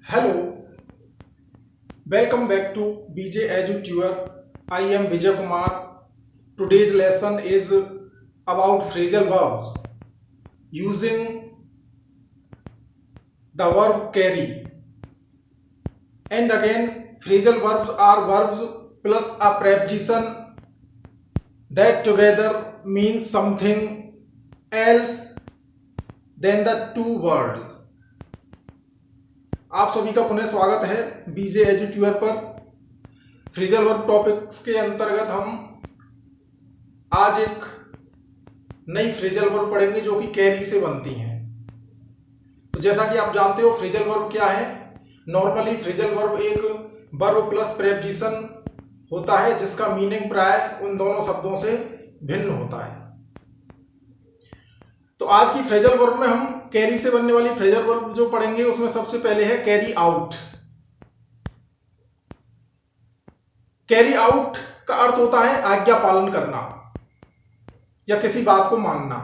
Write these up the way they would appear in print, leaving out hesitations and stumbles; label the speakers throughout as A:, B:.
A: Hello, welcome back to BJ EduTutor. I am Vijay Kumar. Today's lesson is about phrasal verbs using the verb carry. And again, phrasal verbs are verbs plus a preposition that together means something else than the two words. आप सभी का पुनः स्वागत है बीजे एजुट्यूटर पर। Phrasal verb topics के अंतर्गत हम आज एक नई फ्रेजल वर्ब पढ़ेंगे जो कि कैरी से बनती हैं। तो जैसा कि आप जानते हो फ्रेजल वर्ब क्या है। नॉर्मली फ्रेजल वर्ब एक वर्ब प्लस प्रेपोजिशन होता है जिसका मीनिंग प्राय उन दोनों शब्दों से भिन्न होता है। तो आज की फ्रेजल वर्ब में हम कैरी से बनने वाली फ्रेजल वर्ब जो पढ़ेंगे उसमें सबसे पहले है कैरी आउट। कैरी आउट का अर्थ होता है आज्ञा पालन करना या किसी बात को मानना।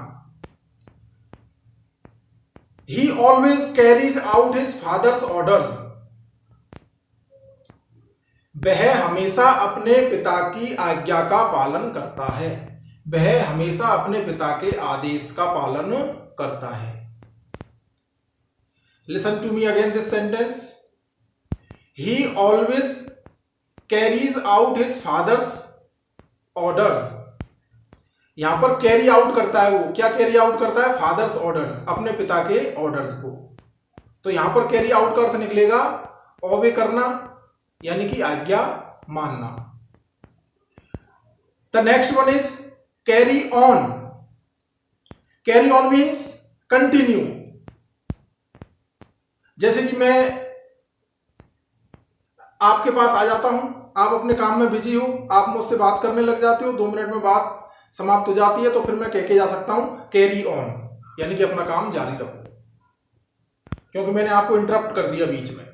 A: ही always carries out his father's orders. वह हमेशा अपने पिता की आज्ञा का पालन करता है। वह हमेशा अपने पिता के आदेश का पालन करता है। Listen to me again this sentence. He always carries out his father's orders. यहां पर कैरी आउट करता है वो क्या कैरी आउट करता है? फादर्स ऑर्डर्स, अपने पिता के ऑर्डर्स को। तो यहां पर कैरी आउट का अर्थ निकलेगा ओबे करना यानी कि आज्ञा मानना। The next one is carry on. Carry on means continue. जैसे कि मैं आपके पास आ जाता हूं, आप अपने काम में बिजी हो, आप मुझसे बात करने लग जाते हो, 2 मिनट में बात समाप्त हो जाती है, तो फिर मैं कह के जा सकता हूं कैरी ऑन यानी कि अपना काम जारी रखो, क्योंकि मैंने आपको इंटरप्ट कर दिया बीच में।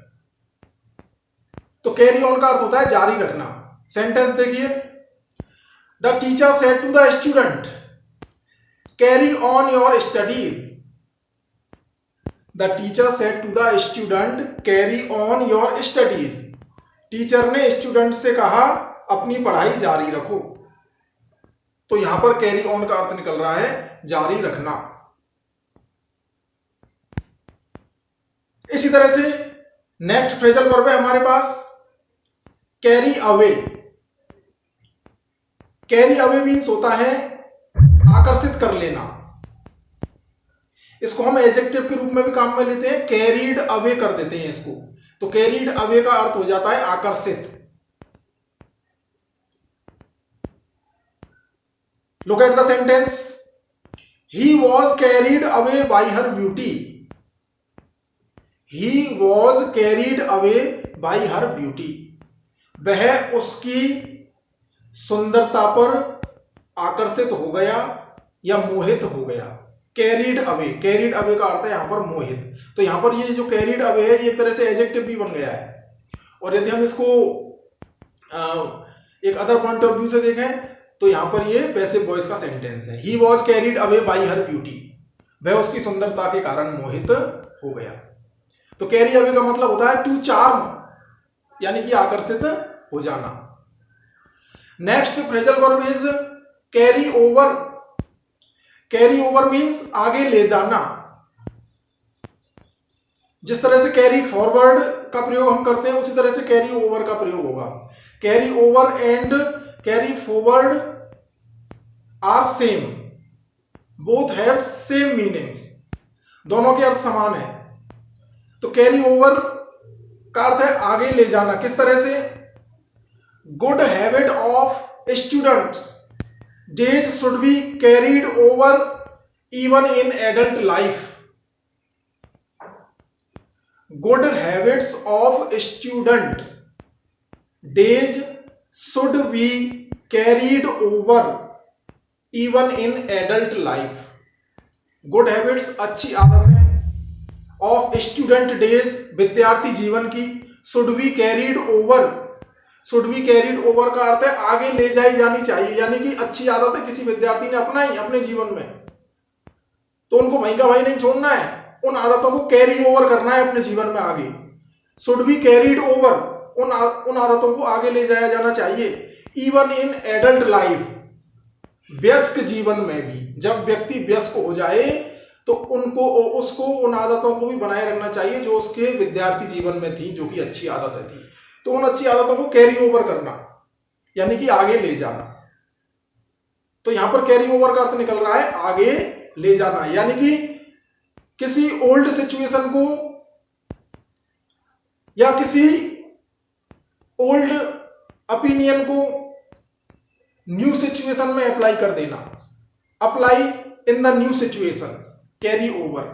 A: तो कैरी ऑन का अर्थ होता है जारी रखना। सेंटेंस देखिए। The teacher said to the student carry on your studies. The teacher said to the student carry on your studies. Teacher ने स्टूडेंट से कहा अपनी पढ़ाई जारी रखो। तो यहां पर कैरी ऑन का अर्थ निकल रहा है जारी रखना। इसी तरह से नेक्स्ट फ्रेजल वर्ब है हमारे पास carry away. Carry away means होता है आकर्षित कर लेना। इसको हम एडजेक्टिव के रूप में भी काम में लेते हैं, कैरीड अवे कर देते हैं इसको। तो कैरीड अवे का अर्थ हो जाता है आकर्षित। Look at the sentence. He was carried away by her beauty. He was carried away by her beauty. वह उसकी सुंदरता पर आकर्षित हो गया या मोहित हो गया। कैरीड अवे, कैरीड अवे का अर्थ है यहां पर मोहित। तो यहां पर ये जो कैरीड अवे है ये एक तरह से एडजेक्टिव भी बन गया है। और यदि हम इसको एक अदर पॉइंट ऑफ व्यू से देखें तो यहां पर ये पैसिव वॉइस का सेंटेंस है। He was carried away by her beauty. वह उसकी सुंदरता के कारण मोहित हो गया। तो कैरी अवे का मतलब होता है टू चार्म यानी कि आकर्षित हो जाना। Next phrasal verb is carry over. Carry over means आगे ले जाना। जिस तरह से कैरी फॉरवर्ड का प्रयोग हम करते हैं उसी तरह से कैरी ओवर का प्रयोग होगा। Carry over and carry forward are same, both have same meanings. दोनों के अर्थ समान है। तो कैरी ओवर का अर्थ है आगे ले जाना। किस तरह से? Good habit of students days should be carried over even in adult life. Good habits of student days should be carried over even in adult life. Good habits अच्छी आदतें ऑफ स्टूडेंट डेज विद्यार्थी जीवन की, should be carried over. Should be carried over का अर्थ है आगे ले जाई जानी चाहिए, यानी कि अच्छी आदतें किसी विद्यार्थी ने अपनाई अपने जीवन में तो उनको वहीं का वहीं नहीं छोड़ना है, उन आदतों को कैरी ओवर करना है अपने जीवन में आगे। शुड बी कैरीड ओवर, उन आदतों को आगे ले जाया जाना चाहिए। इवन इन एडल्ट लाइफ, वयस्क जीवन में भी, जब व्यक्ति वयस्क हो जाए तो उसको उन आदतों को भी बनाए रखना चाहिए जो उसके विद्यार्थी जीवन में थी, जो कि अच्छी आदतें थी। तो उन अच्छी आदतों को कैरी ओवर करना यानी कि आगे ले जाना। तो यहां पर कैरी ओवर का अर्थ निकल रहा है आगे ले जाना, यानी कि किसी ओल्ड सिचुएशन को या किसी ओल्ड ओपिनियन को न्यू सिचुएशन में अप्लाई कर देना। Apply in the new situation, carry over.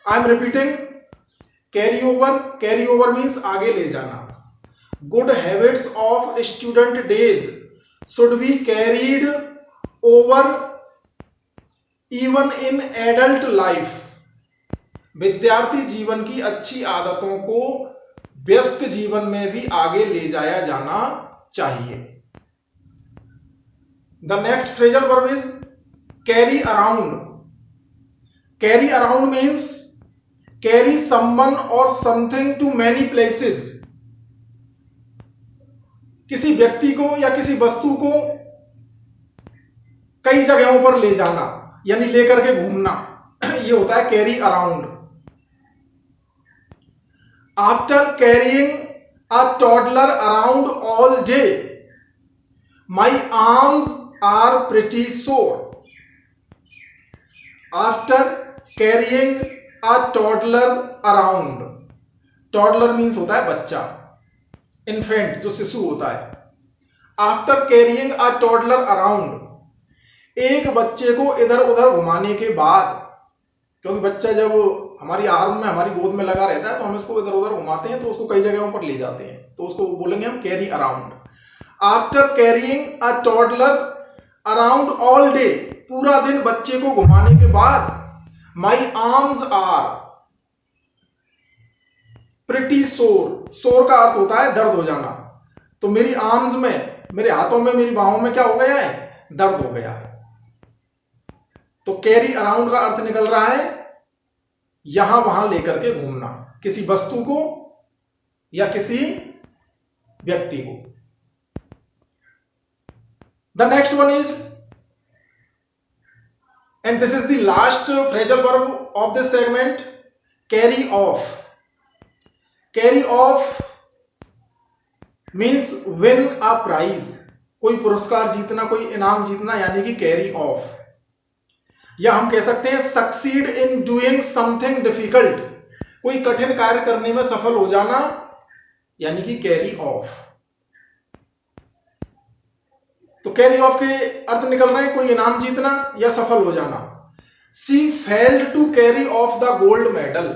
A: I am repeating, carry over, carry over means आगे ले जाना। Good habits of student days should be carried over even in adult life. विद्यार्थी जीवन की अच्छी आदतों को वयस्क जीवन में भी आगे ले जाया जाना चाहिए। The next phrasal verb is carry around. Carry around means carry someone और समथिंग टू मैनी प्लेसेस। किसी व्यक्ति को या किसी वस्तु को कई जगहों पर ले जाना, यानी लेकर के घूमना, ये होता है carry around. After carrying a toddler around all day my arms are pretty sore. After carrying a toddler around, toddler means होता है बच्चा, इन्फेंट जो शिशु होता है। After carrying a toddler around, एक बच्चे को इधर उधर घुमाने के बाद, क्योंकि बच्चा जब हमारी आर्म में, हमारी गोद में लगा रहता है तो हम इसको इधर उधर घुमाते हैं, तो उसको कई जगहों पर ले जाते हैं, तो उसको बोलेंगे हम carry around. After carrying a toddler around all day, पूरा दिन बच्चे को घुमाने के बाद, माई आर्म्स आर प्रिटी सोर। सोर का अर्थ होता है दर्द हो जाना। तो मेरी आर्म्स में, मेरे हाथों में, मेरी बाहों में क्या हो गया है? दर्द हो गया है। तो कैरी अराउंड का अर्थ निकल रहा है यहां वहां लेकर के घूमना, किसी वस्तु को या किसी व्यक्ति को। The next one is, and this is the last phrasal verb of this segment, carry off. Carry off means win a prize, कोई पुरस्कार जीतना, कोई इनाम जीतना, यानी कि कैरी ऑफ। या हम कह सकते हैं succeed in doing something difficult, कोई कठिन कार्य करने में सफल हो जाना, यानी कि कैरी ऑफ। तो कैरी ऑफ के अर्थ निकल रहे हैं कोई इनाम जीतना या सफल हो जाना। She failed to carry off the gold medal.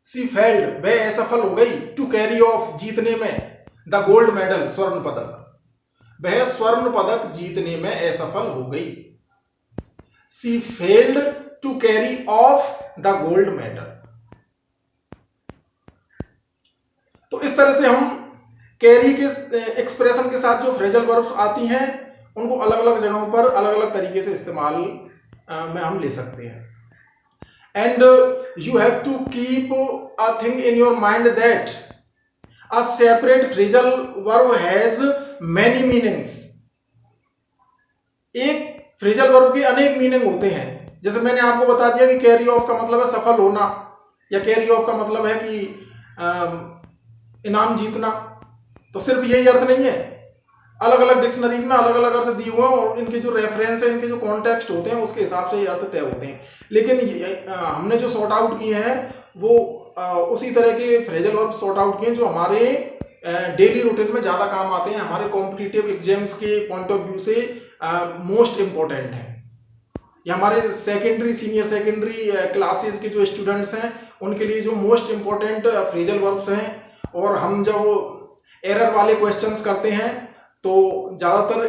A: She failed, वह असफल हो गई, टू कैरी ऑफ, जीतने में, द गोल्ड मेडल, स्वर्ण पदक, वह स्वर्ण पदक जीतने में असफल हो गई। She failed to carry off the gold medal. तो इस तरह से हम कैरी के एक्सप्रेशन के साथ जो फ्रेजल वर्ब्स आती हैं उनको अलग अलग जगहों पर अलग अलग तरीके से इस्तेमाल में हम ले सकते हैं। And you have to keep a thing in your mind that a separate phrasal verb has many meanings. एक फ्रेजल वर्ब के अनेक मीनिंग होते हैं। जैसे मैंने आपको बता दिया कि कैरी ऑफ का मतलब है सफल होना, या कैरी ऑफ का मतलब है कि इनाम जीतना। तो सिर्फ यही अर्थ नहीं है, अलग अलग डिक्शनरीज में अलग अलग अर्थ दिए हुए हैं और इनके जो रेफरेंस है, इनके जो कॉन्टेक्स्ट होते हैं उसके हिसाब से ये अर्थ तय होते हैं। लेकिन हमने जो सॉर्ट आउट किए हैं वो उसी तरह के फ्रेजल वर्ब सॉर्ट आउट किए जो हमारे डेली रूटीन में ज्यादा काम आते हैं, हमारे कॉम्पिटिटिव एग्जाम्स के पॉइंट ऑफ व्यू से मोस्ट इंपॉर्टेंट है। या हमारे सेकेंडरी, सीनियर सेकेंडरी क्लासेस के जो स्टूडेंट्स हैं उनके लिए जो मोस्ट इंपॉर्टेंट फ्रेजल वर्ब्स हैं। और हम जब एरर वाले क्वेश्चंस करते हैं तो ज्यादातर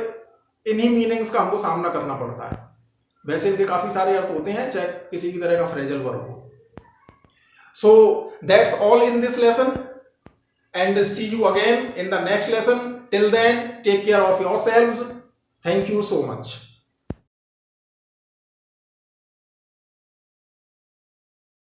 A: इन्हीं मीनिंग्स का हमको सामना करना पड़ता है। वैसे इनके काफी सारे अर्थ होते हैं चाहे किसी भी तरह का फ्रेजल वर्ब हो। So that's all in this lesson and see you again in the next lesson. Till then, take care of yourselves. Thank you so much.